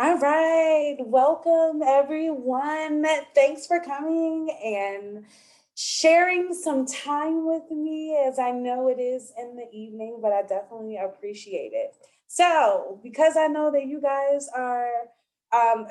All right, welcome everyone. Thanks for coming and sharing some time with me as I know it is in the evening, but I definitely appreciate it. So, because I know that you guys are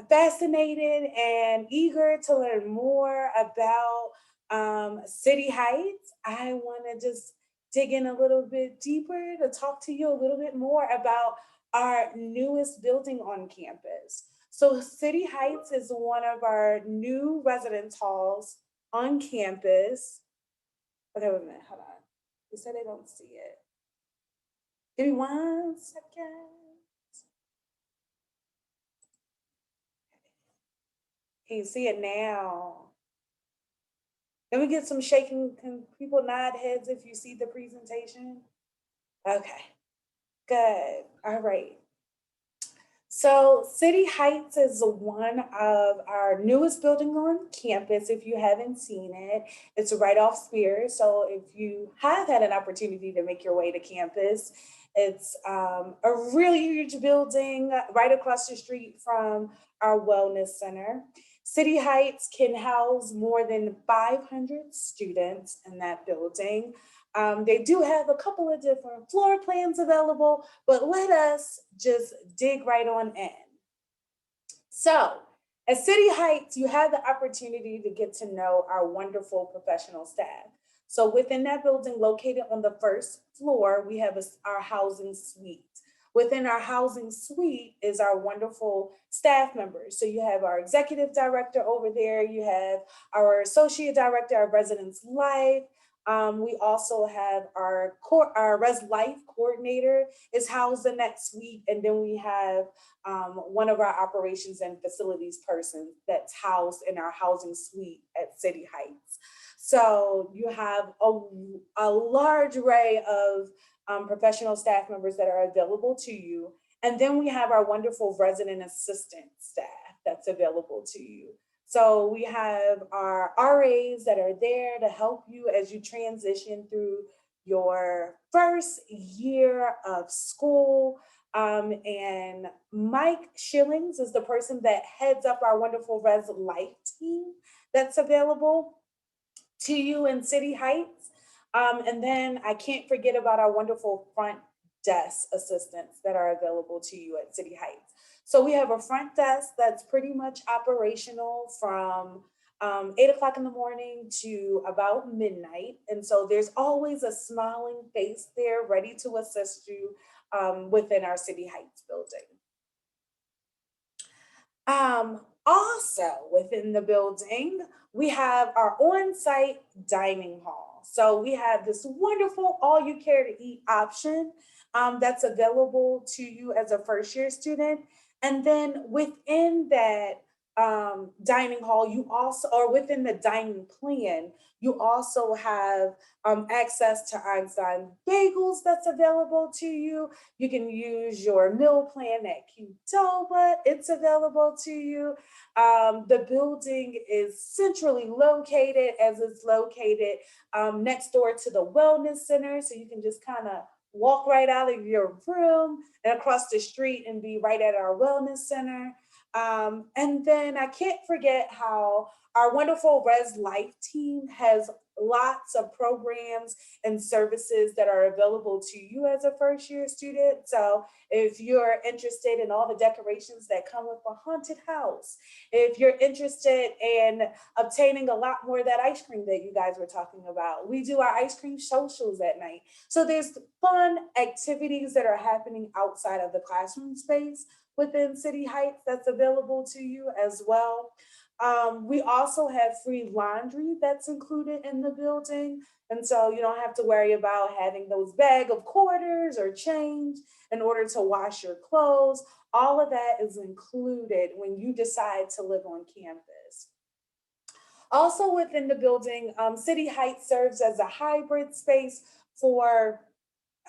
fascinated and eager to learn more about City Heights, I want to just dig in a little bit deeper to talk to you a little bit more about our newest building on campus. So, City Heights is one of our new residence halls on campus. Okay, wait a minute, hold on. You said they don't see it. Give me 1 second. Can you see it now? Can we get some shaking? Can people nod heads if you see the presentation? Okay, good. All right. So, City Heights is one of our newest building on campus. If you haven't seen it, it's right off Spears. So, if you have had an opportunity to make your way to campus, it's a really huge building right across the street from our wellness center. City Heights can house more than 500 students in that building. They do have a couple of different floor plans available, but let us just dig right on in. So, at City Heights, you have the opportunity to get to know our wonderful professional staff. So, within that building, located on the first floor, we have our housing suite. Within our housing suite is our wonderful staff members. So, you have our executive director over there, you have our associate director of residence life. We also have our res life coordinator is housed in that suite, and then we have one of our operations and facilities persons that's housed in our housing suite at City Heights. So you have a large array of professional staff members that are available to you. And then we have our wonderful resident assistant staff that's available to you. So we have our RAs that are there to help you as you transition through your first year of school. And Mike Shillings is the person that heads up our wonderful Res Life team that's available to you in City Heights. And then I can't forget about our wonderful front desk assistants that are available to you at City Heights. So we have a front desk that's pretty much operational from 8 o'clock in the morning to about midnight. And so there's always a smiling face there ready to assist you within our City Heights building. Also within the building, we have our on-site dining hall. So we have this wonderful all-you-care-to-eat option that's available to you as a first-year student. And then within that dining hall, you also, or within the dining plan, you also have access to Einstein bagels that's available to you. You can use your meal plan at Qdoba. It's available to you. The building is centrally located as it's located next door to the wellness center. So you can just kind of walk right out of your room and across the street and be right at our wellness center. And then I can't forget how our wonderful Res Life team has lots of programs and services that are available to you as a first year student. So if you're interested in all the decorations that come with a haunted house, if you're interested in obtaining a lot more of that ice cream that you guys were talking about, we do our ice cream socials at night. So there's fun activities that are happening outside of the classroom space within City Heights that's available to you as well. We also have free laundry that's included in the building. And so you don't have to worry about having those bag of quarters or change in order to wash your clothes. All of that is included when you decide to live on campus. Also within the building, City Heights serves as a hybrid space for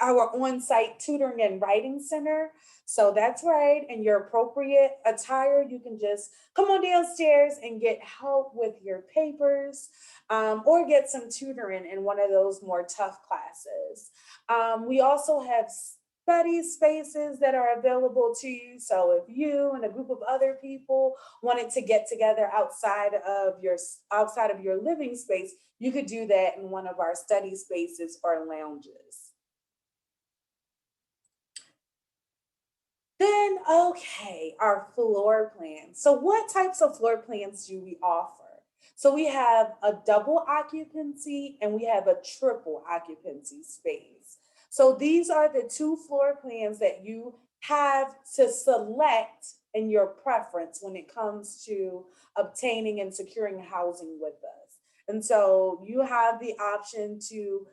our on-site tutoring and writing center. So that's right. In your appropriate attire, you can just come on downstairs and get help with your papers or get some tutoring in one of those more tough classes. We also have study spaces that are available to you. So if you and a group of other people wanted to get together outside of your living space, you could do that in one of our study spaces or lounges. Then, okay, our floor plan. So what types of floor plans do we offer? So we have a double occupancy and we have a triple occupancy space. So these are the two floor plans that you have to select in your preference when it comes to obtaining and securing housing with us. And so you have the option to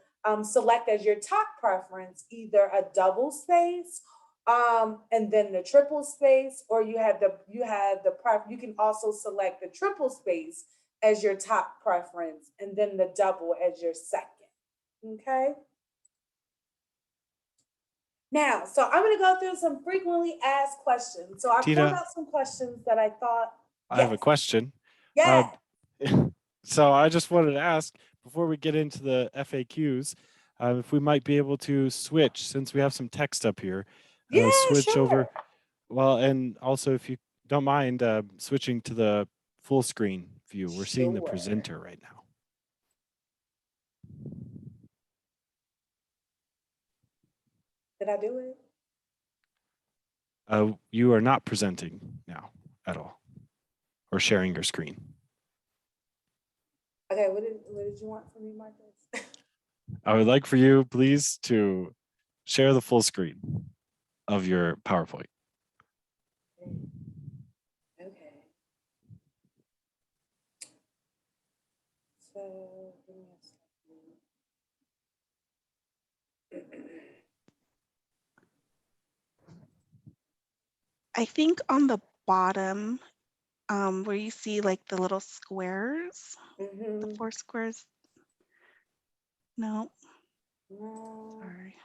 select as your top preference either a double space and then the triple space, or you can also select the triple space as your top preference and then the double as your second. Okay. Now, so I'm going to go through some frequently asked questions. So I pulled Tina, out some questions that I thought. I have a question. Yeah. So I just wanted to ask before we get into the FAQs, if we might be able to switch since we have some text up here. Yeah, Switch sure. over. Well, and also if you don't mind switching to the full screen view. We're seeing the presenter right now. Did I do it? You are not presenting now at all or sharing your screen. Okay, what did you want from me, Marcus? I would like for you, please, to share the full screen of your PowerPoint. Okay. So, give me a second. I think on the bottom, where you see like the little squares, the 4 squares. No. No. Sorry.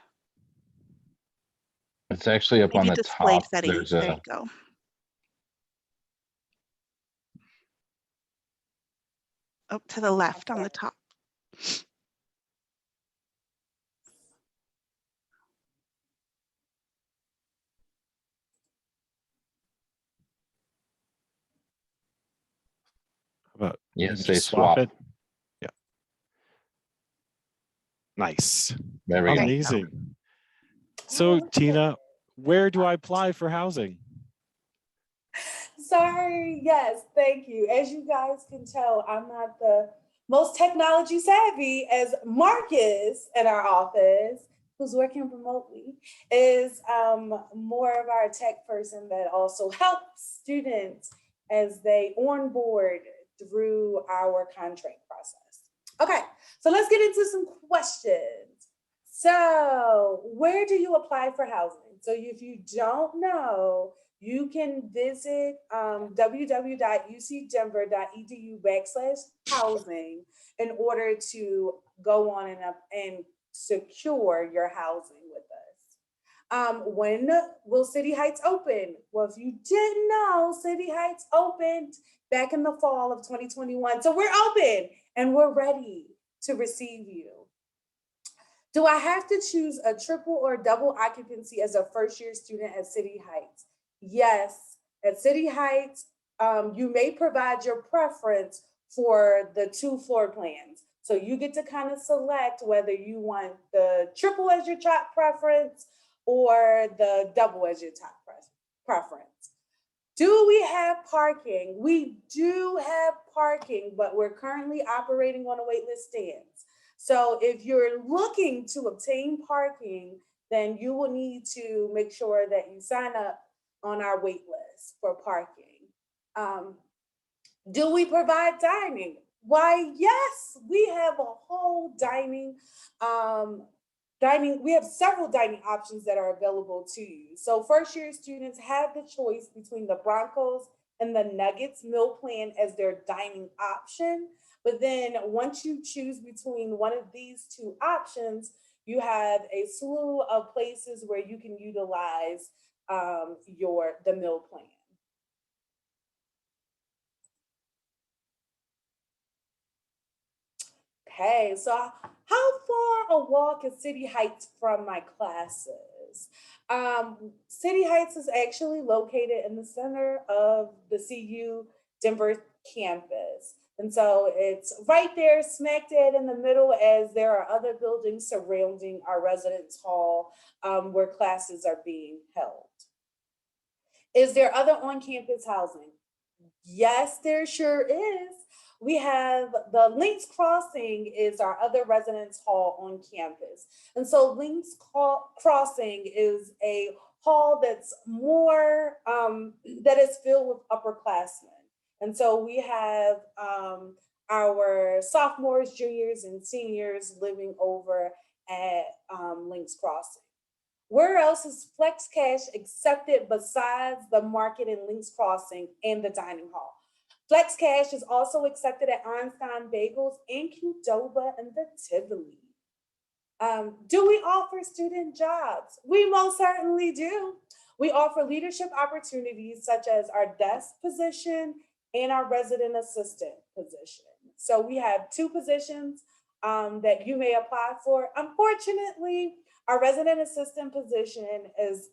It's actually up on Maybe the display top. settings. There's There a, you go. Up to the left on the top. How about yeah, maybe say just swap. it? Yeah. Nice. There we go. Amazing. So Tina, where do I apply for housing? Sorry, yes, thank you. As you guys can tell, I'm not the most technology savvy as Marcus at our office, who's working remotely, is more of our tech person that also helps students as they onboard through our contract process. Okay, so let's get into some questions. So where do you apply for housing? So if you don't know, you can visit www.ucdenver.edu/housing in order to go on and secure your housing with us. When will City Heights open? Well, if you didn't know, City Heights opened back in the fall of 2021. So we're open and we're ready to receive you. Do I have to choose a triple or double occupancy as a first-year student at City Heights? Yes, at City Heights, you may provide your preference for the two floor plans. So you get to kind of select whether you want the triple as your top preference or the double as your top preference. Do we have parking? We do have parking, but we're currently operating on a waitlist stance. So if you're looking to obtain parking, then you will need to make sure that you sign up on our wait list for parking. Do we provide dining? Why, yes, we have a whole we have several dining options that are available to you. So first year students have the choice between the Broncos and the Nuggets meal plan as their dining option. But then once you choose between one of these two options, you have a slew of places where you can utilize the meal plan. Okay, so how far a walk is City Heights from my classes? campus. City Heights is actually located in the center of the CU Denver campus. And so it's right there, smack dab in the middle, as there are other buildings surrounding our residence hall where classes are being held. Is there other on-campus housing? Yes, there sure is. We have the Links Crossing is our other residence hall on campus. And so Links Crossing is a hall that's more, that is filled with upperclassmen. And so we have our sophomores, juniors, and seniors living over at Links Crossing. Where else is Flex Cash accepted besides the Market and Links Crossing and the dining hall? Flex Cash is also accepted at Einstein Bagels and Qdoba and the Tivoli. Do we offer student jobs? We most certainly do. We offer leadership opportunities such as our desk position and our resident assistant position. So we have 2 positions that you may apply for. Unfortunately, our resident assistant position is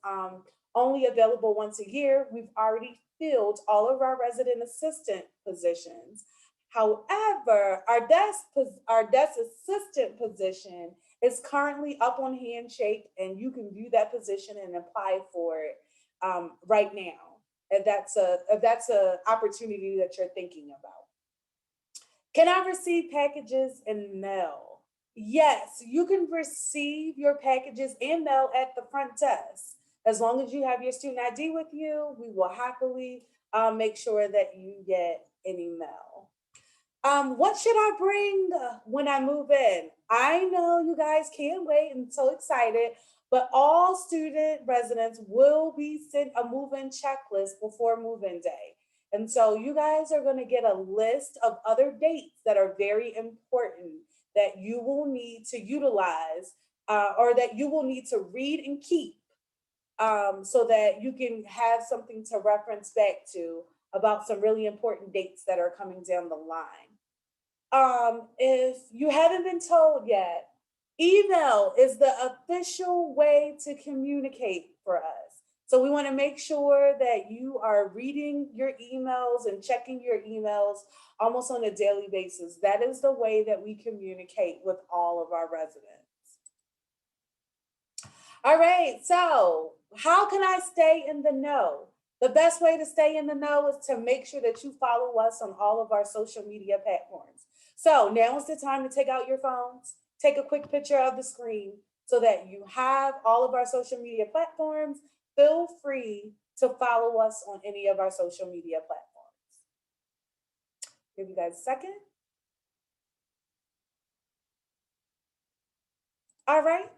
only available once a year. We've already filled all of our resident assistant positions. However, our desk assistant position is currently up on Handshake, and you can view that position and apply for it right now. If that's a opportunity that you're thinking about. Can I receive packages in mail? Yes, you can receive your packages in mail at the front desk. As long as you have your student ID with you, we will happily make sure that you get any mail. What should I bring when I move in? I know you guys can't wait. I'm so excited, but all student residents will be sent a move-in checklist before move-in day. And so you guys are going to get a list of other dates that are very important that you will need to utilize or that you will need to read and keep so that you can have something to reference back to about some really important dates that are coming down the line. If you haven't been told yet, email is the official way to communicate for us. So we want to make sure that you are reading your emails and checking your emails almost on a daily basis. That is the way that we communicate with all of our residents. All right, so how can I stay in the know? The best way to stay in the know is to make sure that you follow us on all of our social media platforms. So now is the time to take out your phones, take a quick picture of the screen so that you have all of our social media platforms. Feel free to follow us on any of our social media platforms. Give you guys a second. All right.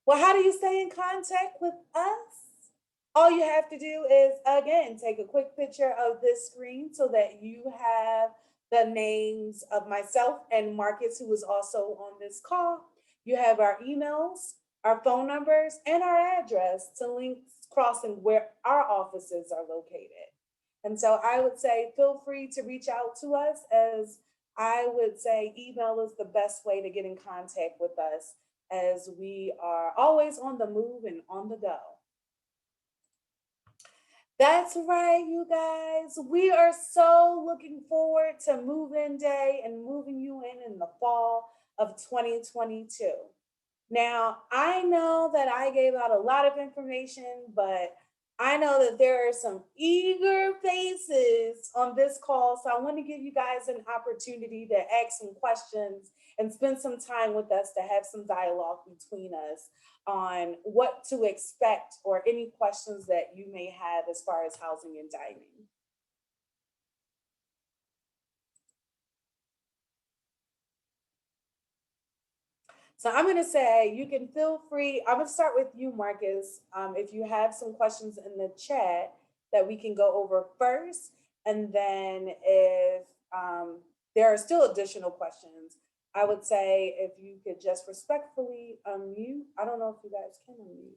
Well, how do you stay in contact with us? All you have to do is, again, take a quick picture of this screen so that you have the names of myself and Marcus, who is also on this call. You have our emails, our phone numbers, and our address to Links Crossing, where our offices are located. And so I would say feel free to reach out to us, as I would say email is the best way to get in contact with us, as we are always on the move and on the go. That's right, you guys. We are so looking forward to move-in day and moving you in the fall of 2022. Now, I know that I gave out a lot of information, but I know that there are some eager faces on this call, so I want to give you guys an opportunity to ask some questions and spend some time with us to have some dialogue between us on what to expect or any questions that you may have as far as housing and dining. So I'm going to say you can feel free. I'm going to start with you, Marcus. If you have some questions in the chat that we can go over first, and then if there are still additional questions, I would say if you could just respectfully unmute. I don't know if you guys can unmute.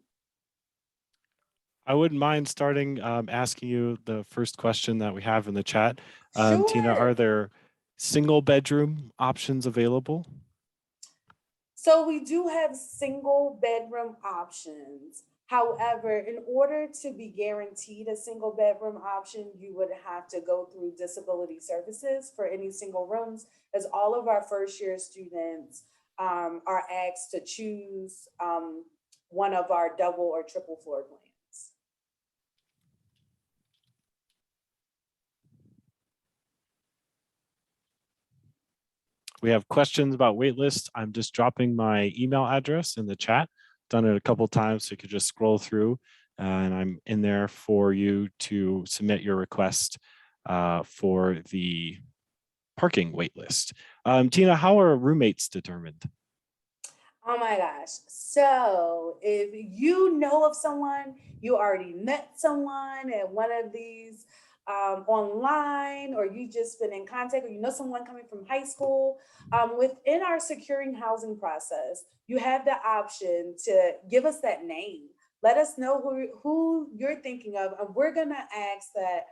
I wouldn't mind starting asking you the first question that we have in the chat. Sure. Tina, are there single bedroom options available? So we do have single bedroom options. However, in order to be guaranteed a single bedroom option, you would have to go through disability services for any single rooms, as all of our first year students are asked to choose one of our double or triple floor plans. We have questions about waitlist. I'm just dropping my email address in the chat. Done it a couple times, so you could just scroll through, and I'm in there for you to submit your request for the parking waitlist. Tina, how are roommates determined? Oh my gosh. So if you know of someone, you already met someone at one of these online, or you just been in contact, or you know someone coming from high school, within our securing housing process, you have the option to give us that name. Let us know who you're thinking of, and we're gonna ask that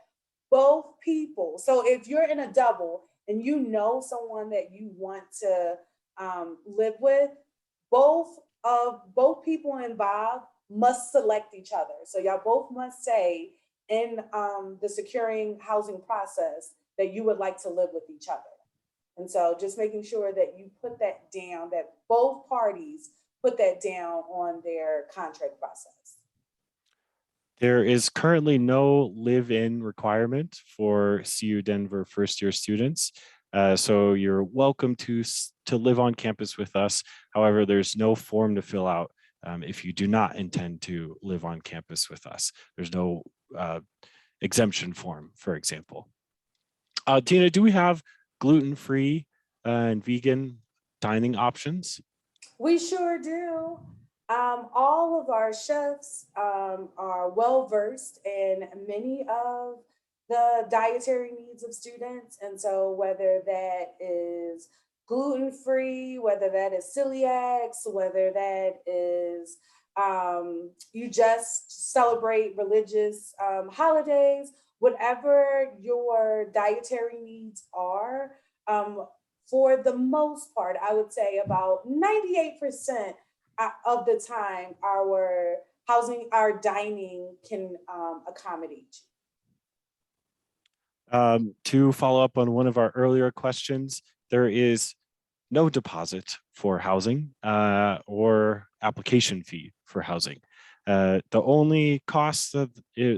both people. So if you're in a double and you know someone that you want to live with, both people involved must select each other. So y'all both must say in the securing housing process that you would like to live with each other. And so just making sure that you put that down, that both parties put that down on their contract process. There is currently no live-in requirement for CU Denver first-year students. So you're welcome to live on campus with us. However, there's no form to fill out if you do not intend to live on campus with us. There's no exemption form, for example. Tina, do we have gluten-free and vegan dining options? We sure do. All of our chefs are well versed in many of the dietary needs of students. And so whether that is gluten-free, whether that is celiacs, whether that is you just celebrate religious holidays, whatever your dietary needs are, for the most part, I would say about 98% of the time, our dining can accommodate you. To follow up on one of our earlier questions, there is no deposit for housing or application fee for housing. The only cost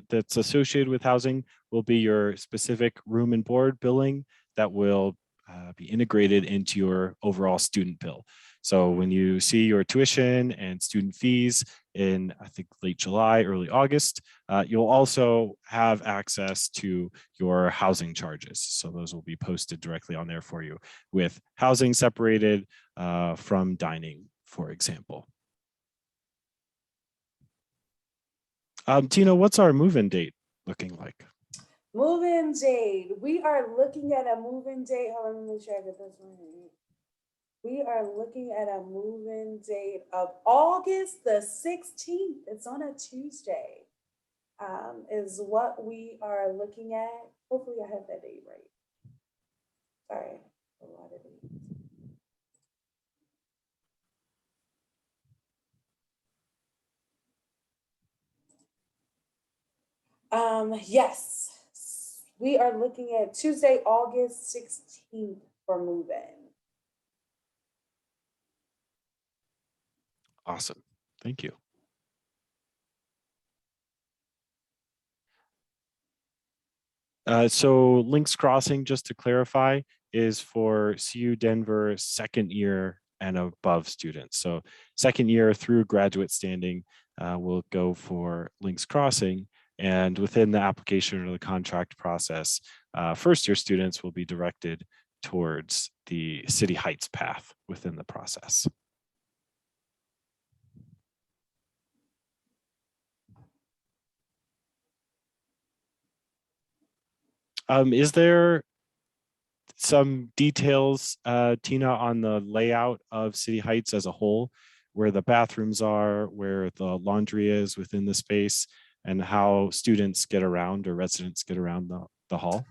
that's associated with housing will be your specific room and board billing that will be integrated into your overall student bill. So when you see your tuition and student fees in, I think, late July, early August, you'll also have access to your housing charges. So those will be posted directly on there for you, with housing separated from dining, for example. Tina, what's our move-in date looking like? Move-in date. We are looking at a move-in date. Hold on, let me make sure I get this right. We are looking at a move-in date of August the 16th. It's on a Tuesday, is what we are looking at. Hopefully I have that date right. Sorry, a lot of dates. Yes, we are looking at Tuesday, August 16th for move-in. Awesome, thank you. So Links Crossing, just to clarify, is for CU Denver second year and above students. So second year through graduate standing will go for Links Crossing, and within the application or the contract process, first year students will be directed towards the City Heights path within the process. Is there some details, Tina, on the layout of City Heights as a whole, where the bathrooms are, where the laundry is within the space, and how students get around or residents get around the hall?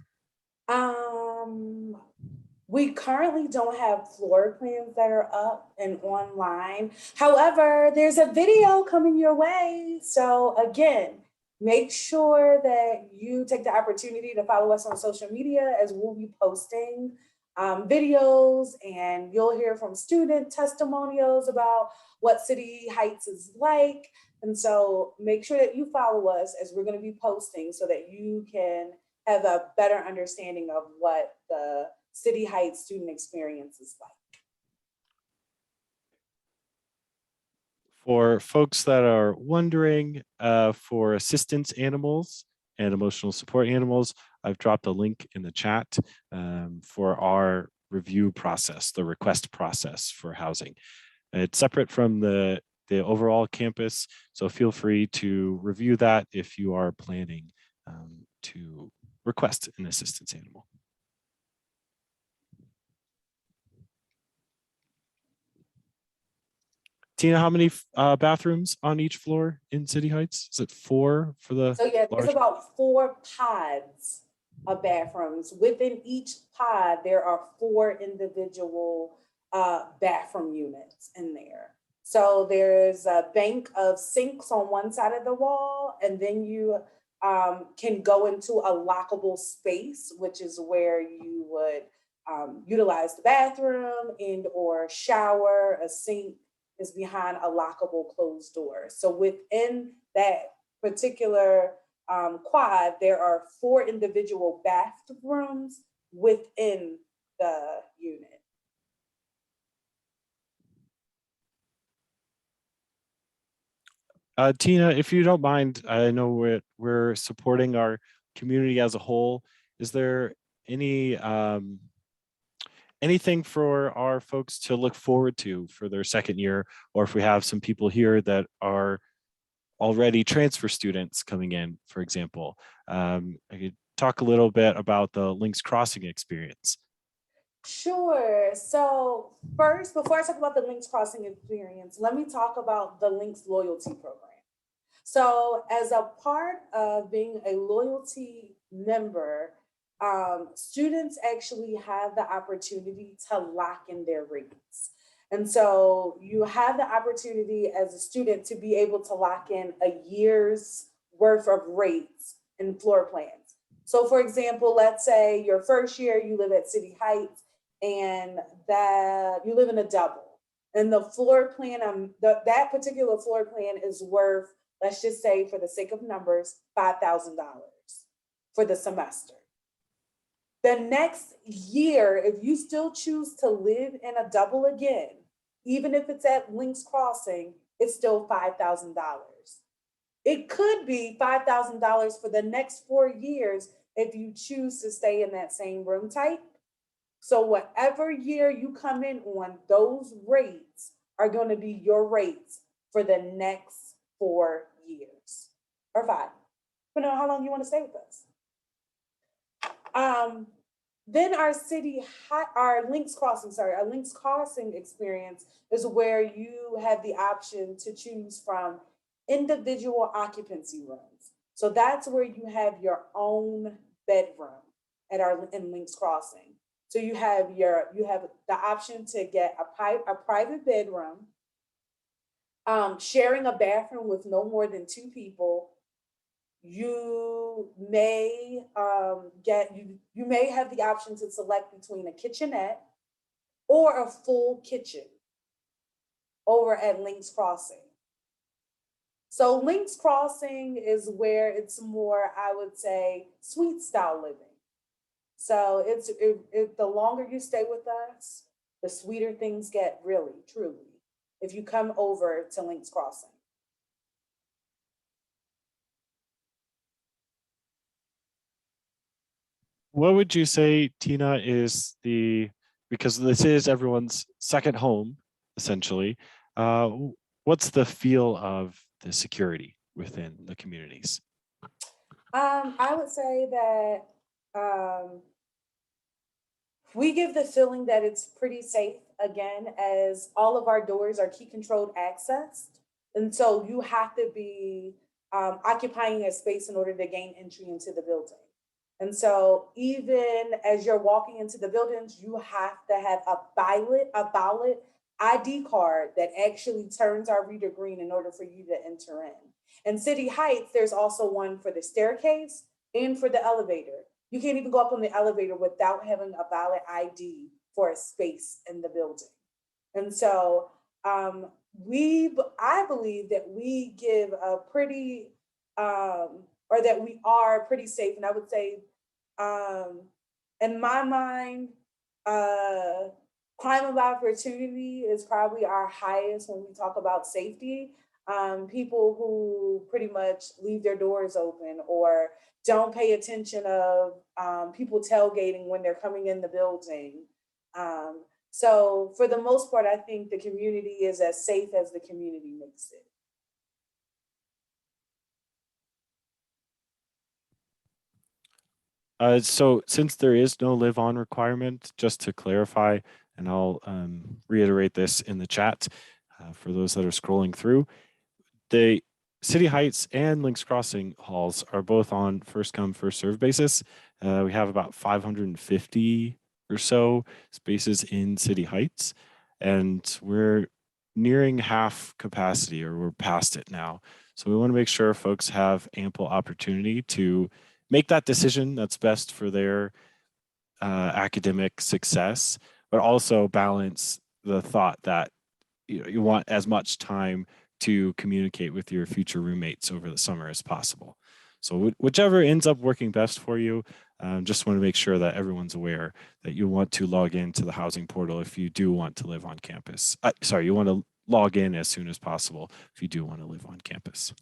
We currently don't have floor plans that are up and online. However, there's a video coming your way. So again, make sure that you take the opportunity to follow us on social media, as we'll be posting videos, and you'll hear from student testimonials about what City Heights is like. And so make sure that you follow us, as we're going to be posting, so that you can have a better understanding of what the City Heights student experience is like. For folks that are wondering, for assistance animals and emotional support animals, I've dropped a link in the chat for our review process, the request process for housing. It's separate from the overall campus, so feel free to review that if you are planning to request an assistance animal. Tina, how many bathrooms on each floor in City Heights? Is it 4 for the So yeah, there's large? about 4 pods of bathrooms. Within each pod, there are 4 individual bathroom units in there. So there's a bank of sinks on one side of the wall, and then you can go into a lockable space, which is where you would utilize the bathroom and or shower. A sink is behind a lockable closed door. So within that particular quad, there are 4 individual bathrooms within the unit. Tina, if you don't mind, I know we're supporting our community as a whole. Is there any anything for our folks to look forward to for their second year, or if we have some people here that are already transfer students coming in, for example? I could talk a little bit about the Links Crossing experience. Sure. So first, before I talk about the Links Crossing experience, let me talk about the Links loyalty program. So as a part of being a loyalty member, students actually have the opportunity to lock in their rates. And so you have the opportunity as a student to be able to lock in a year's worth of rates and floor plans. So for example, let's say your first year you live at City Heights, and that you live in a double, and the floor plan, that particular floor plan is worth, let's just say for the sake of numbers, $5,000 for the semester. The next year, if you still choose to live in a double again, even if it's at Links Crossing, it's still $5,000. It could be $5,000 for the next 4 years if you choose to stay in that same room type. So whatever year you come in on, those rates are going to be your rates for the next 4 years or 5, depending on how long you want to stay with us. Then our Links Crossing experience is where you have the option to choose from individual occupancy rooms. So that's where you have your own bedroom in Links Crossing. So you have the option to get a private bedroom, sharing a bathroom with no more than 2 people. You may you may have the option to select between a kitchenette or a full kitchen over at Links Crossing. So Links Crossing is where it's more, I would say, suite style living. So the longer you stay with us, the sweeter things get, really, truly, if you come over to Links Crossing. What would you say, Tina, because this is everyone's second home, essentially, what's the feel of the security within the communities? I would say that we give the feeling that it's pretty safe, again, as all of our doors are key controlled access. And so you have to be occupying a space in order to gain entry into the building. And so even as you're walking into the buildings, you have to have a ballot ID card that actually turns our reader green in order for you to enter in. In City Heights, there's also one for the staircase and for the elevator. You can't even go up on the elevator without having a valid ID for a space in the building. And so I believe that we give a pretty, or that we are pretty safe. And I would say, in my mind, crime of opportunity is probably our highest when we talk about safety. People who pretty much leave their doors open or don't pay attention of people tailgating when they're coming in the building. So for the most part, I think the community is as safe as the community makes it. So since there is no live on requirement, just to clarify, and I'll reiterate this in the chat for those that are scrolling through, the City Heights and Links Crossing halls are both on first come, first serve basis. We have about 550 or so spaces in City Heights, and we're nearing half capacity, or we're past it now. So we want to make sure folks have ample opportunity to make that decision that's best for their academic success, but also balance the thought that you want as much time to communicate with your future roommates over the summer as possible. So whichever ends up working best for you, just want to make sure that everyone's aware that you want to log into the housing portal if you do want to live on campus. Sorry, you want to log in as soon as possible if you do want to live on campus.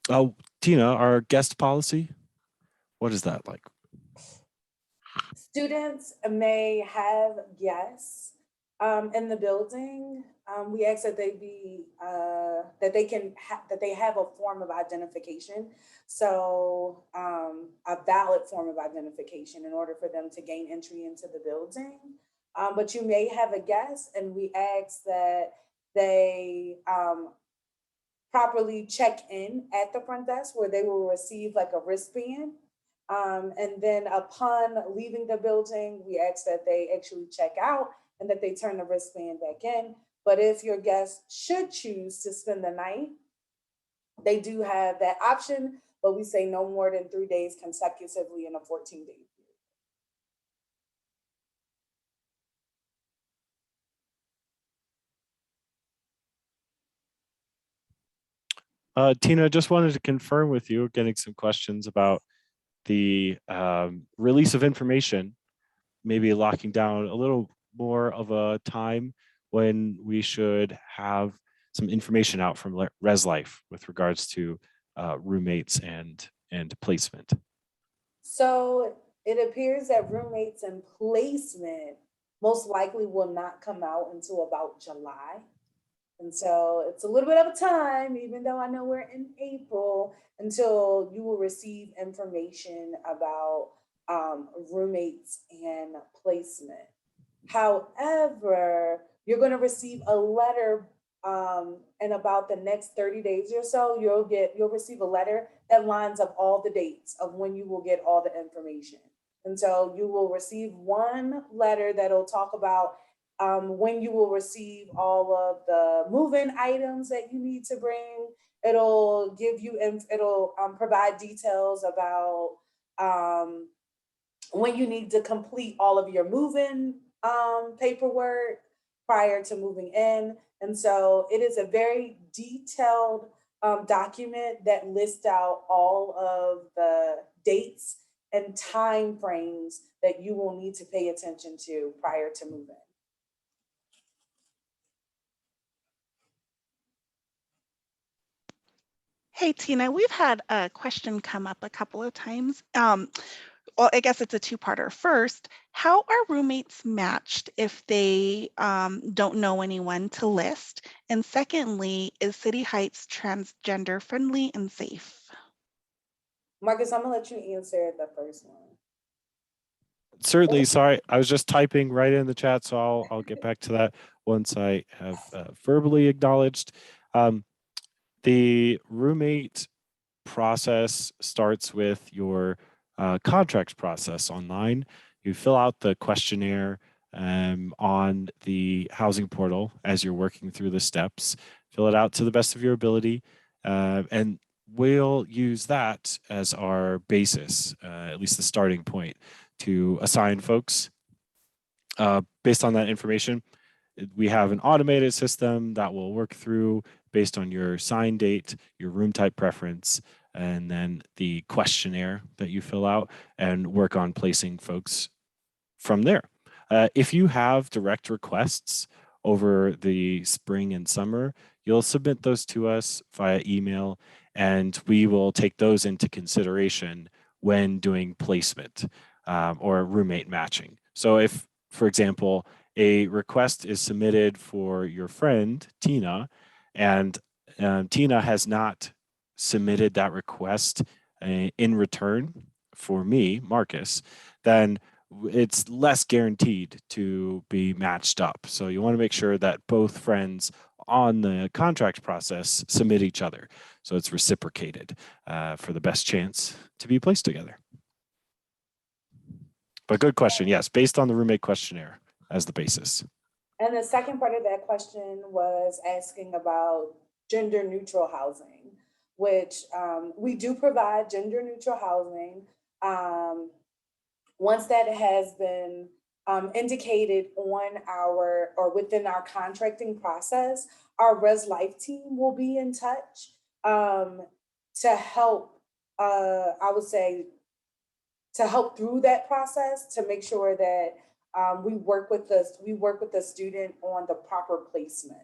Oh, Tina, our guest policy, what is that like? Students may have guests in the building. We ask that they be that they have a form of identification. So a valid form of identification in order for them to gain entry into the building. But you may have a guest, and we ask that they properly check in at the front desk where they will receive like a wristband. And then upon leaving the building, we ask that they actually check out and that they turn the wristband back in. But if your guests should choose to spend the night, they do have that option, but we say no more than 3 days consecutively in a 14-day period. Tina, just wanted to confirm with you, getting some questions about the release of information, maybe locking down a little more of a time when we should have some information out from Res Life with regards to roommates and placement. So it appears that roommates and placement most likely will not come out until about July. And so it's a little bit of a time, even though I know we're in April, until you will receive information about roommates and placement. However, you're going to receive a letter in about the next 30 days or so. You'll receive a letter that lines up all the dates of when you will get all the information. And so you will receive one letter that'll talk about when you will receive all of the move-in items that you need to bring. It'll give you, it'll provide details about when you need to complete all of your move-in paperwork prior to moving in. And so it is a very detailed document that lists out all of the dates and time frames that you will need to pay attention to prior to moving. Hey, Tina, we've had a question come up a couple of times. Well, I guess it's a two-parter. First, how are roommates matched if they don't know anyone to list? And secondly, is City Heights transgender friendly and safe? Marcus, I'm gonna let you answer the first one. Certainly, sorry, I was just typing right in the chat, so I'll get back to that once I have verbally acknowledged. The roommate process starts with your contract process online. You fill out the questionnaire on the housing portal as you're working through the steps. Fill it out to the best of your ability, and we'll use that as our basis, at least the starting point, to assign folks based on that information. We have an automated system that will work through based on your sign date, your room type preference, and then the questionnaire that you fill out, and work on placing folks from there. If you have direct requests over the spring and summer, you'll submit those to us via email, and we will take those into consideration when doing placement or roommate matching. So if, for example, a request is submitted for your friend, Tina, and Tina has not submitted that request in return for me, Marcus, then it's less guaranteed to be matched up. So you want to make sure that both friends on the contract process submit each other. So it's reciprocated for the best chance to be placed together. But good question. Yes, based on the roommate questionnaire as the basis. And the second part of that question was asking about gender neutral housing, which we do provide gender neutral housing. Once that has been indicated on our or within our contracting process, our Res Life team will be in touch to help, I would say, to help through that process to make sure that we work with the student on the proper placement.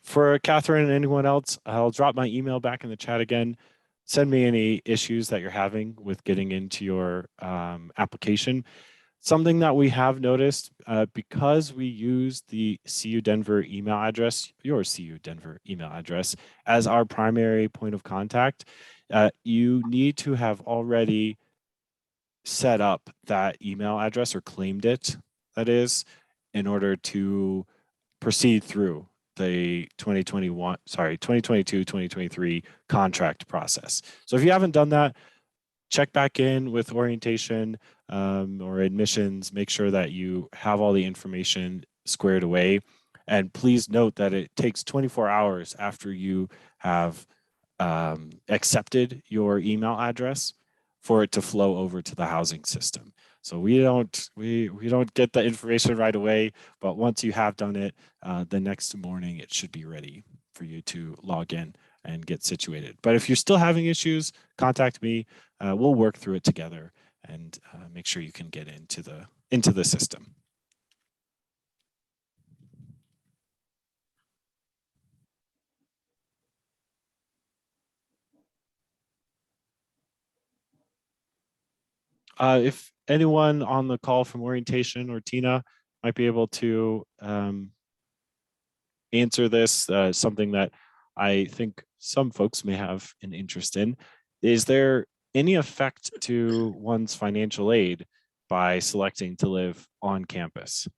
For Catherine and anyone else, I'll drop my email back in the chat again. Send me any issues that you're having with getting into your application. Something that we have noticed, because we use the CU Denver email address, your CU Denver email address, as our primary point of contact, you need to have already set up that email address or claimed it, that is, in order to proceed through the 2022-2023 contract process. So if you haven't done that, check back in with orientation or admissions, make sure that you have all the information squared away. And please note that it takes 24 hours after you have accepted your email address for it to flow over to the housing system. So we don't get the information right away, but once you have done it, the next morning it should be ready for you to log in and get situated. But if you're still having issues, contact me. We'll work through it together and make sure you can get into the system. If anyone on the call from orientation or Tina might be able to answer this, something that I think some folks may have an interest in. Is there any effect to one's financial aid by selecting to live on campus?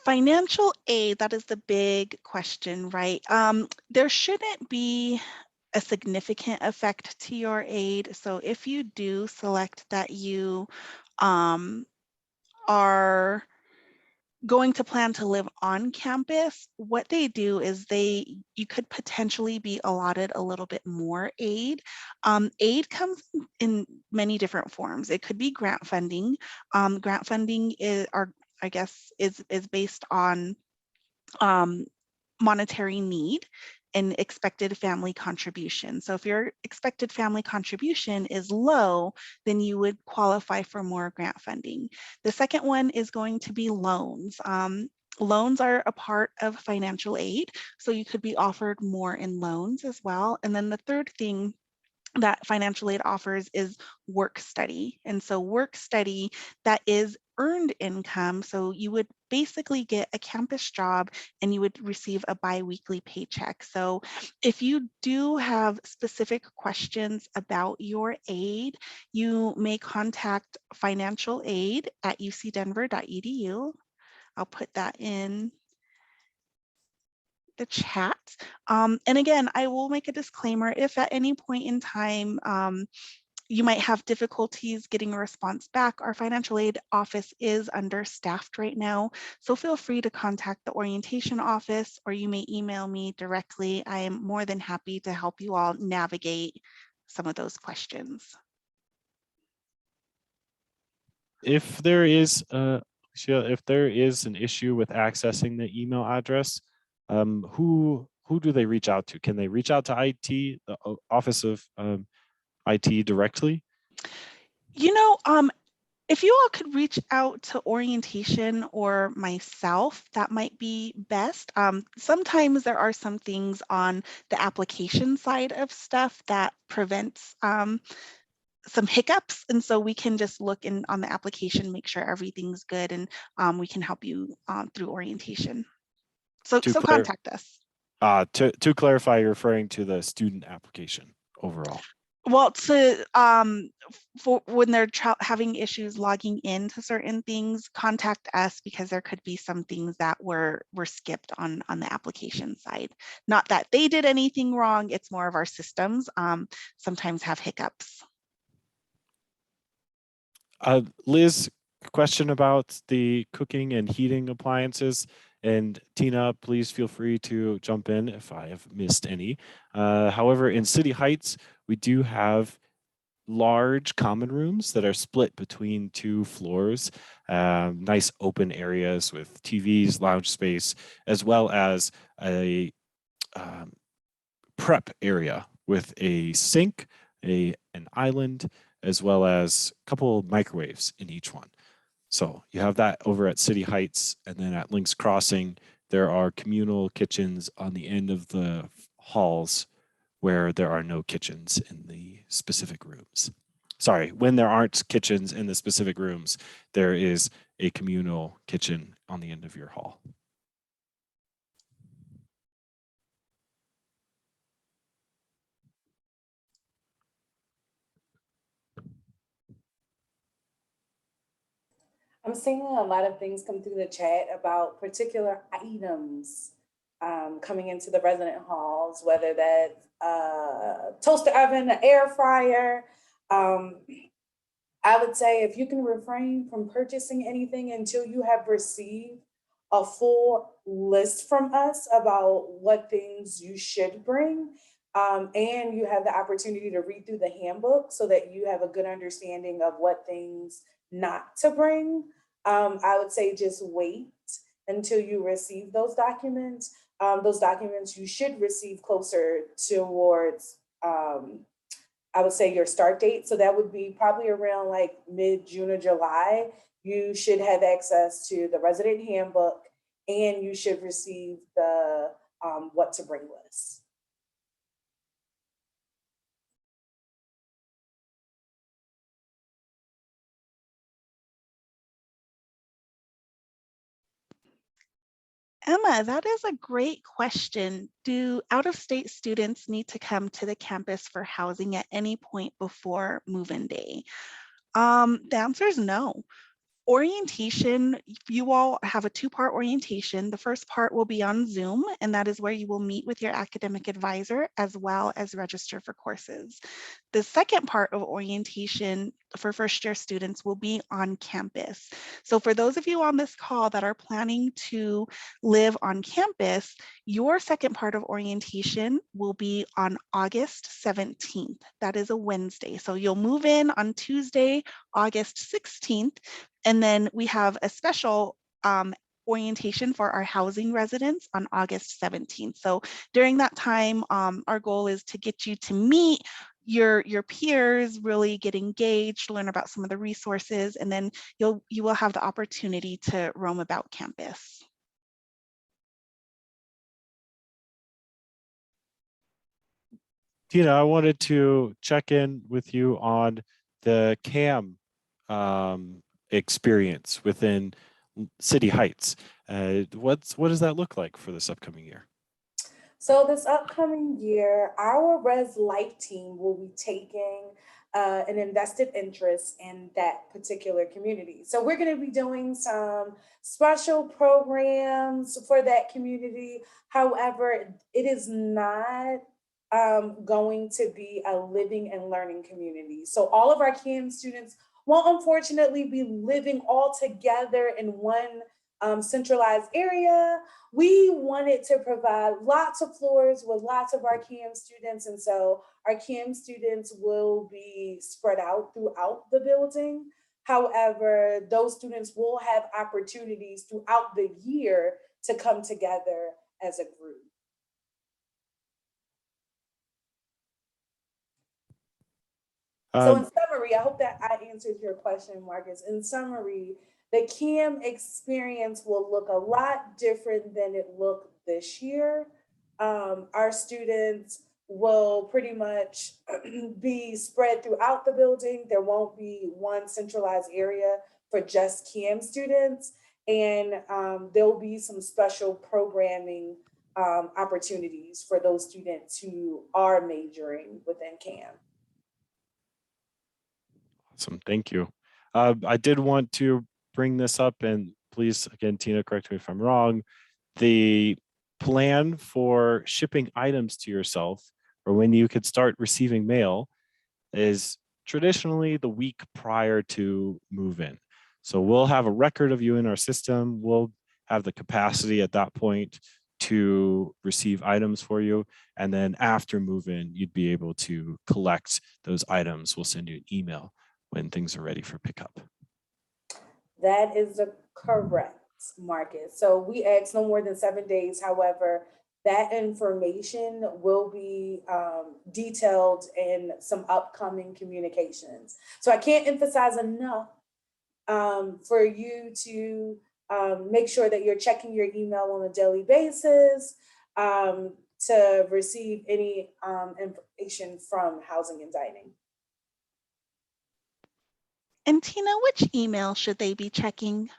Financial aid, that is the big question, right? There shouldn't be a significant effect to your aid. So if you do select that you are going to plan to live on campus, what they do is you could potentially be allotted a little bit more aid. Aid comes in many different forms. It could be grant funding. Grant funding is based on monetary need and expected family contribution. So if your expected family contribution is low, then you would qualify for more grant funding. The second one is going to be loans. Loans are a part of financial aid, so you could be offered more in loans as well. And then the third thing that financial aid offers is work study. And so work study, that is earned income. So you would basically get a campus job and you would receive a biweekly paycheck. So if you do have specific questions about your aid, you may contact financial aid at ucdenver.edu. I'll put that in the chat. And again, I will make a disclaimer. If at any point in time you might have difficulties getting a response back, our financial aid office is understaffed right now. So feel free to contact the orientation office, or you may email me directly. I am more than happy to help you all navigate some of those questions. If there is if there is an issue with accessing the email address, who do they reach out to? Can they reach out to IT, the Office of IT directly? You know, if you all could reach out to orientation or myself, that might be best. Sometimes there are some things on the application side of stuff that prevents some hiccups. And so we can just look in on the application, make sure everything's good, and we can help you through orientation. So contact us. To clarify, you're referring to the student application overall. Well, for when they're having issues logging into certain things, contact us, because there could be some things that were skipped on the application side. Not that they did anything wrong, it's more of our systems sometimes have hiccups. Liz, question about the cooking and heating appliances. And Tina, please feel free to jump in if I have missed any. However, in City Heights, we do have large common rooms that are split between 2 floors, nice open areas with TVs, lounge space, as well as a prep area with a sink, an island, as well as a couple of microwaves in each one. So you have that over at City Heights, and then at Links Crossing, there are communal kitchens on the end of the halls where there are no kitchens in the specific rooms. Sorry, when there aren't kitchens in the specific rooms, there is a communal kitchen on the end of your hall. I'm seeing a lot of things come through the chat about particular items coming into the resident halls, whether that's a toaster oven, an air fryer. I would say if you can refrain from purchasing anything until you have received a full list from us about what things you should bring, and you have the opportunity to read through the handbook so that you have a good understanding of what things not to bring. I would say just wait until you receive those documents. Those documents you should receive closer towards, I would say, your start date. So that would be probably around like mid-June or July. You should have access to the resident handbook, and you should receive the what to bring list. Emma, that is a great question. Do out-of-state students need to come to the campus for housing at any point before move-in day? The answer is no. Orientation, you all have a 2-part orientation. The first part will be on Zoom, and that is where you will meet with your academic advisor as well as register for courses. The second part of orientation for first-year students will be on campus. So for those of you on this call that are planning to live on campus, your second part of orientation will be on August 17th. That is a Wednesday. So you'll move in on Tuesday, August 16th, and then we have a special orientation for our housing residents on August 17th. So during that time, our goal is to get you to meet your peers, really get engaged, learn about some of the resources, and then you will have the opportunity to roam about campus. Tina, I wanted to check in with you on the CAM experience within City Heights. What does that look like for this upcoming year? So this upcoming year, our Res Life team will be taking an invested interest in that particular community. So we're going to be doing some special programs for that community. However, it is not going to be a living and learning community. So all of our CAM students will unfortunately be living all together in one centralized area. We wanted to provide lots of floors with lots of our CAM students. And so our CAM students will be spread out throughout the building. However, those students will have opportunities throughout the year to come together as a group. So in summary, I hope that I answered your question, Marcus. In summary, the CAM experience will look a lot different than it looked this year. Our students will pretty much be spread throughout the building. There won't be one centralized area for just CAM students. And there'll be some special programming opportunities for those students who are majoring within CAM. Awesome, thank you. I did want to bring this up, and please, again, Tina, correct me if I'm wrong. The plan for shipping items to yourself, or when you could start receiving mail, is traditionally the week prior to move-in. So we'll have a record of you in our system. We'll have the capacity at that point to receive items for you. And then after move-in, you'd be able to collect those items. We'll send you an email when things are ready for pickup. That is correct, Marcus. So we ask no more than 7 days. However, that information will be detailed in some upcoming communications. So I can't emphasize enough for you to make sure that you're checking your email on a daily basis to receive any information from Housing and Dining. And Tina, which email should they be checking?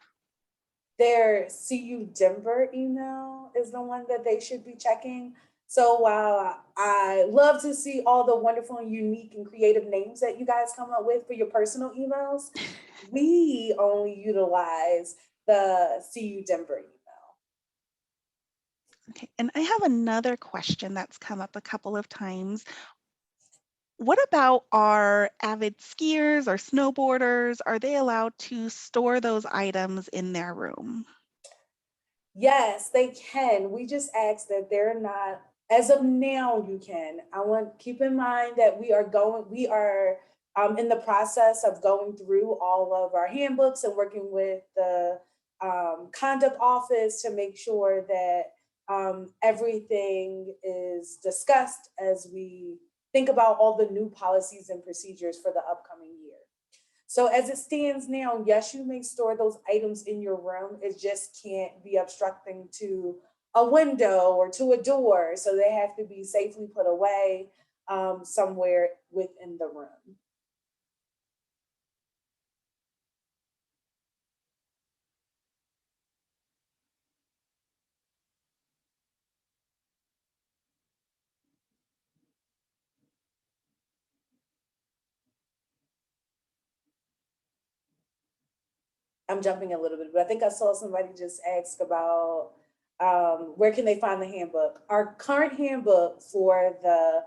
Their CU Denver email is the one that they should be checking. So while I love to see all the wonderful and unique and creative names that you guys come up with for your personal emails, we only utilize the CU Denver email. Okay, and I have another question that's come up a couple of times. What about our avid skiers or snowboarders? Are they allowed to store those items in their room? Yes, they can. We just ask that they're not, as of now, you can. Keep in mind that we are in the process of going through all of our handbooks and working with the conduct office to make sure that everything is discussed as we think about all the new policies and procedures for the upcoming year. So as it stands now, yes, you may store those items in your room. It just can't be obstructing to a window or to a door. So they have to be safely put away somewhere within the room. I'm jumping a little bit, but I think I saw somebody just ask about where can they find the handbook. Our current handbook for the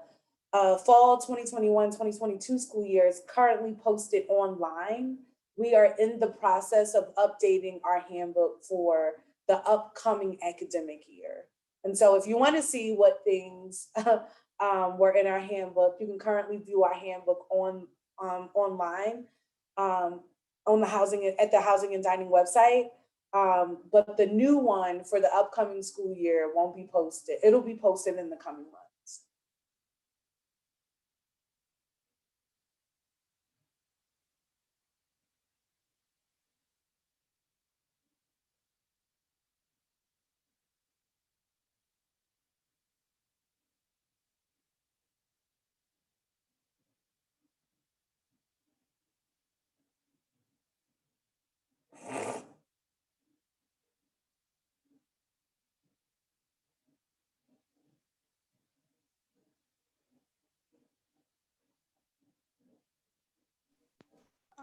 fall 2021-2022 school year is currently posted online. We are in the process of updating our handbook for the upcoming academic year. And so if you want to see what things were in our handbook, you can currently view our handbook online. On the Housing and Dining website. But the new one for the upcoming school year won't be posted. It'll be posted in the coming months.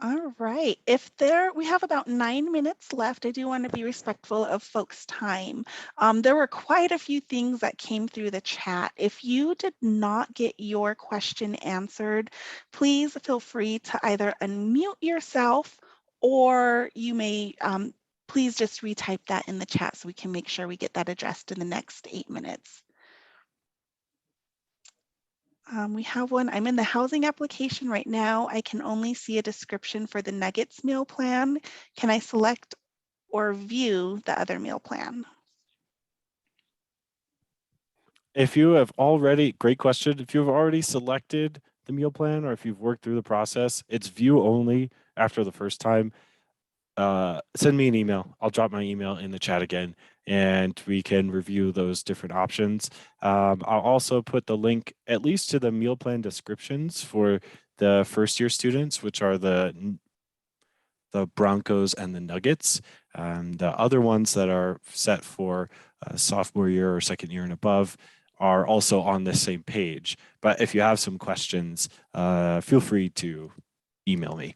All right. We have about 9 minutes left. I do want to be respectful of folks' time. There were quite a few things that came through the chat. If you did not get your question answered, please feel free to either unmute yourself or you may please just retype that in the chat so we can make sure we get that addressed in the next 8 minutes. We have one. I'm in the housing application right now. I can only see a description for the Nuggets meal plan. Can I select or view the other meal plan? If you have already, great question. If you've already selected the meal plan or if you've worked through the process, it's view only after the first time. Send me an email. I'll drop my email in the chat again and we can review those different options. I'll also put the link at least to the meal plan descriptions for the first year students, which are the Broncos and the Nuggets. The other ones that are set for sophomore year or second year and above are also on this same page. But if you have some questions, feel free to email me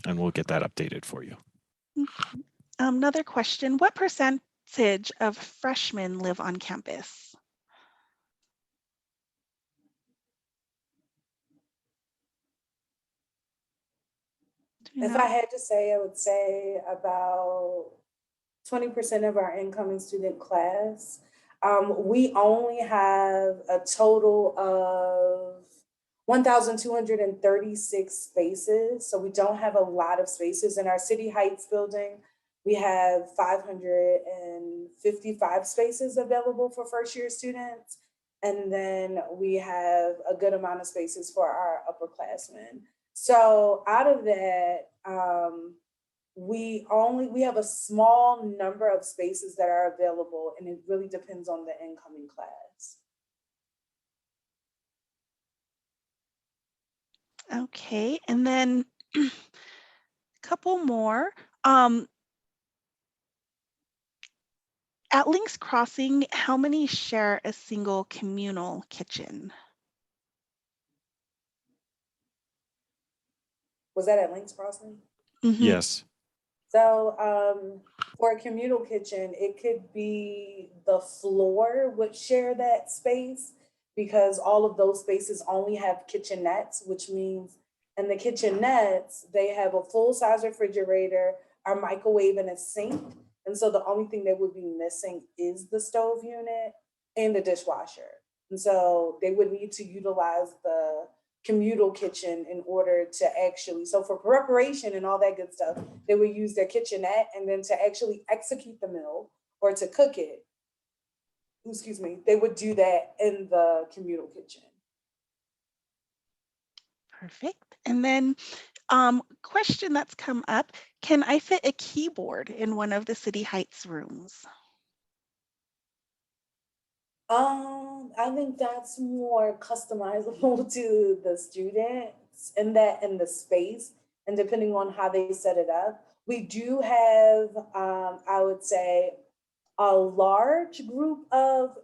and we'll get that updated for you. Another question, what percentage of freshmen live on campus? If I had to say, I would say about 20% of our incoming student class. We only have a total of 1,236 spaces. So we don't have a lot of spaces in our City Heights building. We have 555 spaces available for first year students. And then we have a good amount of spaces for our upperclassmen. So out of that, we have a small number of spaces that are available, and it really depends on the incoming class. Okay, and then a couple more. At Links Crossing, how many share a single communal kitchen? Was that at Links Crossing? Mm-hmm. Yes. So for a communal kitchen, it could be the floor would share that space because all of those spaces only have kitchenettes, which means in the kitchenettes, they have a full-size refrigerator, a microwave, and a sink. And so the only thing they would be missing is the stove unit and the dishwasher. And so they would need to utilize the communal kitchen in order to actually, so for preparation and all that good stuff, they would use their kitchenette, and then to actually execute the meal or to cook it, excuse me, they would do that in the communal kitchen. Perfect. And then question that's come up, can I fit a keyboard in one of the City Heights rooms? I think that's more customizable to the students in the space, and depending on how they set it up. We do have, I would say, a large group of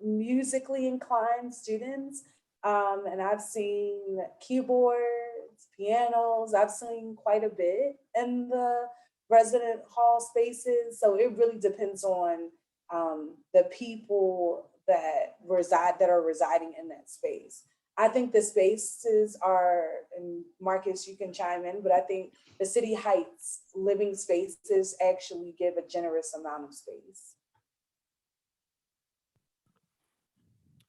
musically inclined students. And I've seen keyboards, pianos, I've seen quite a bit in the resident hall spaces. So it really depends on the people that are residing in that space. I think the spaces are, and Marcus, you can chime in, but I think the City Heights living spaces actually give a generous amount of space.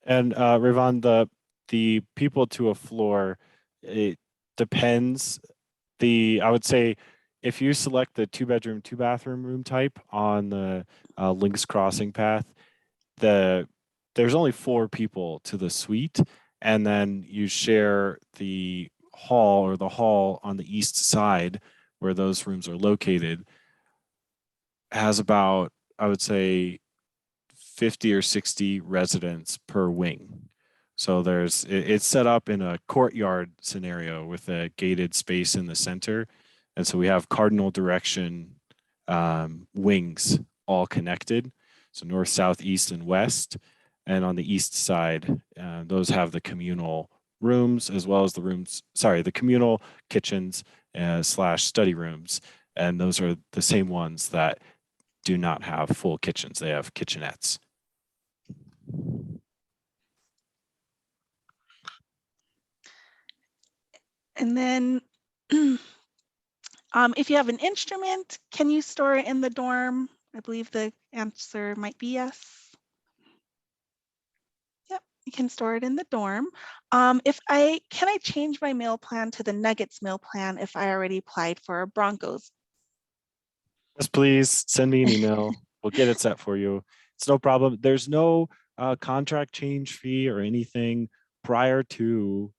And Rivan, the people to a floor, it depends. I would say if you select the 2-bedroom, 2-bathroom room type on the Links Crossing path, there's only 4 people to the suite, and then you share the hall on the east side where those rooms are located has about, I would say, 50 or 60 residents per wing. So it's set up in a courtyard scenario with a gated space in the center. And so we have cardinal direction wings all connected. So north, south, east, and west. And on the east side, those have the communal rooms, as well as the communal kitchens slash study rooms. And those are the same ones that do not have full kitchens. They have kitchenettes. And then if you have an instrument, can you store it in the dorm? I believe the answer might be yes. Yep, you can store it in the dorm. Can I change my meal plan to the Nuggets meal plan if I already applied for a Broncos? Yes, please send me an email. We'll get it set for you. It's no problem. There's no contract change fee or anything prior to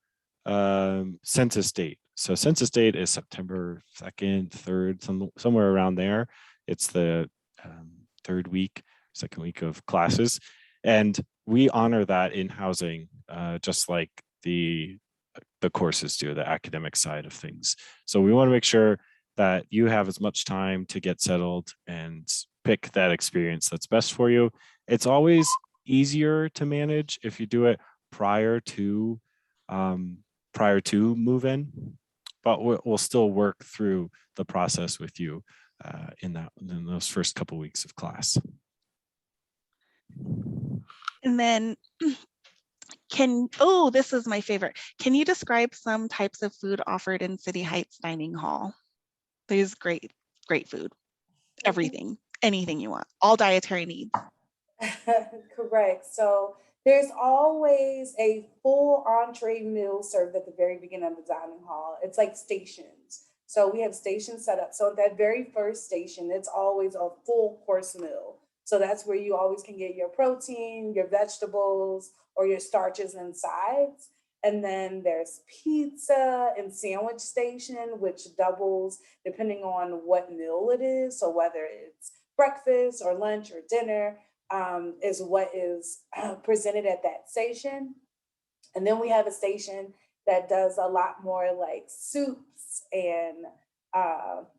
census date. So census date is September 2nd, 3rd, somewhere around there. It's the second week of classes. And we honor that in housing, just like the courses do, the academic side of things. So we want to make sure that you have as much time to get settled and pick that experience that's best for you. It's always easier to manage if you do it prior to move in, but we'll still work through the process with you in those first couple weeks of class. And then this is my favorite. Can you describe some types of food offered in City Heights Dining Hall? There's great food, everything, anything you want, all dietary needs. Correct. So there's always a full entree meal served at the very beginning of the dining hall. It's like stations. So we have stations set up. So at that very first station, it's always a full course meal. So that's where you always can get your protein, your vegetables, or your starches and sides. And then there's pizza and sandwich station, which doubles depending on what meal it is. So whether it's breakfast or lunch or dinner, is what is presented at that station. And then we have a station that does a lot more like soups and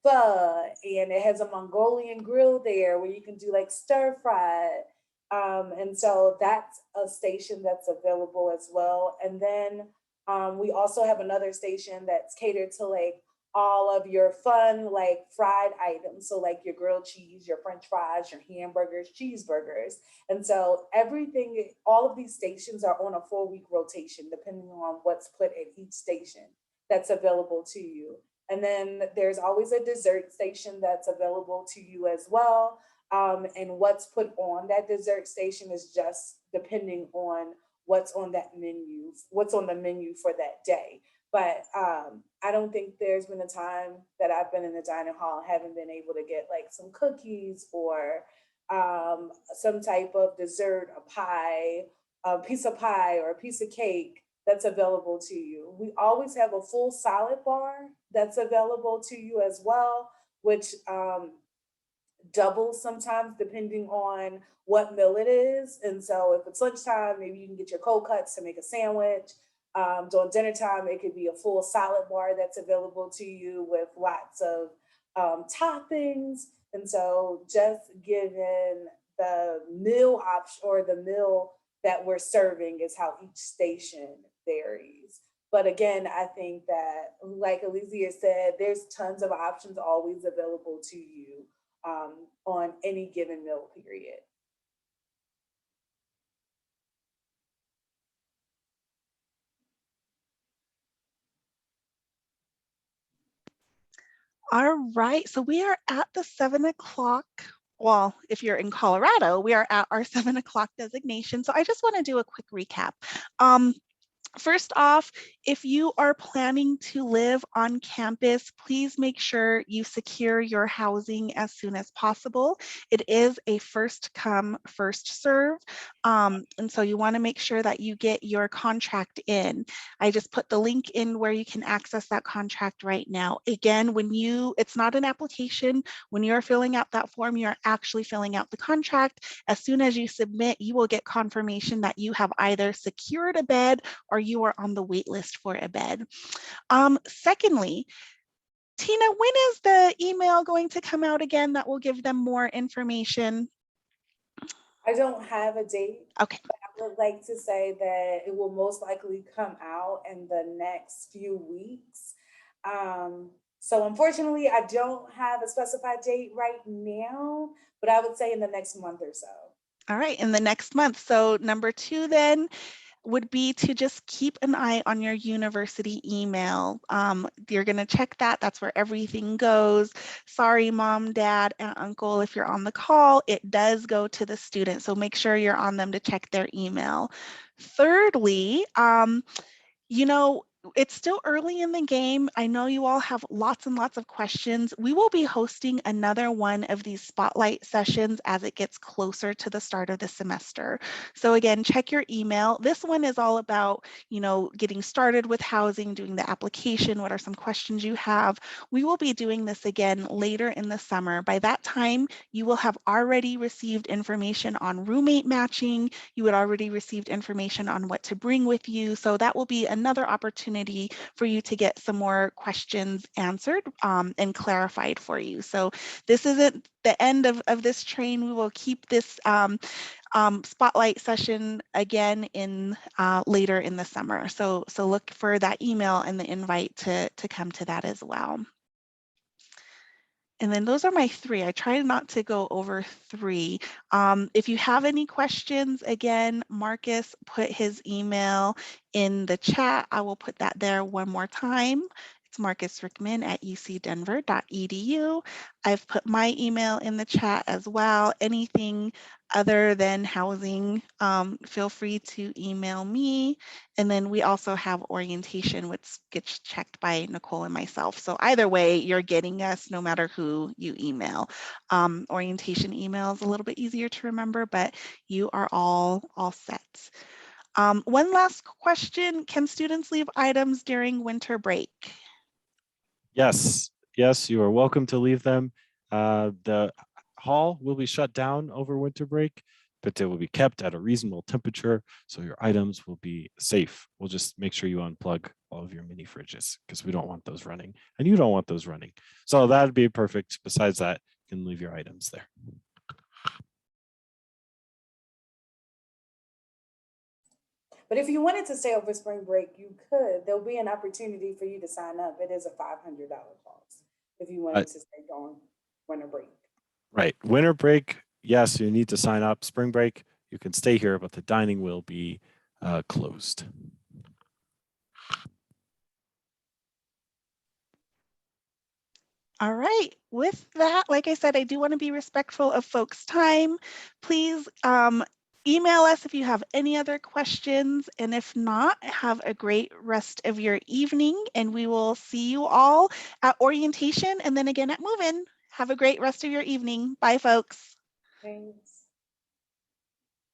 pho, and it has a Mongolian grill there where you can do like stir fried. And so that's a station that's available as well. And then we also have another station that's catered to like all of your fun, like fried items. So like your grilled cheese, your French fries, your hamburgers, cheeseburgers. And so everything, all of these stations are on a 4-week rotation, depending on what's put at each station that's available to you. And then there's always a dessert station that's available to you as well. And what's put on that dessert station is just depending on what's on that menu, what's on the menu for that day. But I don't think there's been a time that I've been in the dining hall and haven't been able to get like some cookies or some type of dessert, a pie, a piece of pie or a piece of cake that's available to you. We always have a full salad bar that's available to you as well, which doubles sometimes depending on what meal it is. And so if it's lunchtime, maybe you can get your cold cuts to make a sandwich. During dinner time, it could be a full salad bar that's available to you with lots of toppings. And so just given the meal option or the meal that we're serving is how each station varies. But again, I think that, like Alizia said, there's tons of options always available to you on any given meal period. All right, so we are at the 7 o'clock. Well, if you're in Colorado, we are at our 7 o'clock designation. So I just want to do a quick recap. First off, if you are planning to live on campus, please make sure you secure your housing as soon as possible. It is a first come, first serve. And so you want to make sure that you get your contract in. I just put the link in where you can access that contract right now. Again, it's not an application. When you're filling out that form, you're actually filling out the contract. As soon as you submit, you will get confirmation that you have either secured a bed or you are on the wait list for a bed. Secondly, Tina, when is the email going to come out again that will give them more information? I don't have a date. Okay. But I would like to say that it will most likely come out in the next few weeks. So unfortunately, I don't have a specified date right now, but I would say in the next month or so. All right, in the next month. So number 2 then would be to just keep an eye on your university email. You're going to check that. That's where everything goes. Sorry, mom, dad, and uncle, if you're on the call, it does go to the student. So make sure you're on them to check their email. Thirdly, you know, it's still early in the game. I know you all have lots and lots of questions. We will be hosting another one of these spotlight sessions as it gets closer to the start of the semester. So again, check your email. This one is all about, getting started with housing, doing the application. What are some questions you have? We will be doing this again later in the summer. By that time, you will have already received information on roommate matching. You would already received information on what to bring with you. So that will be another opportunity for you to get some more questions answered and clarified for you. So this isn't the end of this train. We will keep this spotlight session again in later in the summer. So look for that email and the invite to come to that as well. And then those are my 3. I try not to go over 3. If you have any questions, again, Marcus put his email in the chat. I will put that there one more time. It's marcusrickman@ucdenver.edu. I've put my email in the chat as well. Anything other than housing, feel free to email me. And then we also have orientation, which gets checked by Nicole and myself. So either way, you're getting us no matter who you email. Orientation email is a little bit easier to remember, but you are all set. One last question, can students leave items during winter break? Yes, you are welcome to leave them. The hall will be shut down over winter break, but they will be kept at a reasonable temperature, so your items will be safe. We'll just make sure you unplug all of your mini fridges because we don't want those running, and you don't want those running. So that'd be perfect. Besides that, you can leave your items there. But if you wanted to stay over spring break, you could. There'll be an opportunity for you to sign up. It is a $500 cost if you wanted to stay on winter break. Right. Winter break, yes, you need to sign up. Spring break, you can stay here, but the dining will be closed. All right, with that, like I said, I do want to be respectful of folks' time. Please email us if you have any other questions, and if not, have a great rest of your evening, and we will see you all at orientation and then again at move-in. Have a great rest of your evening. Bye, folks. Thanks.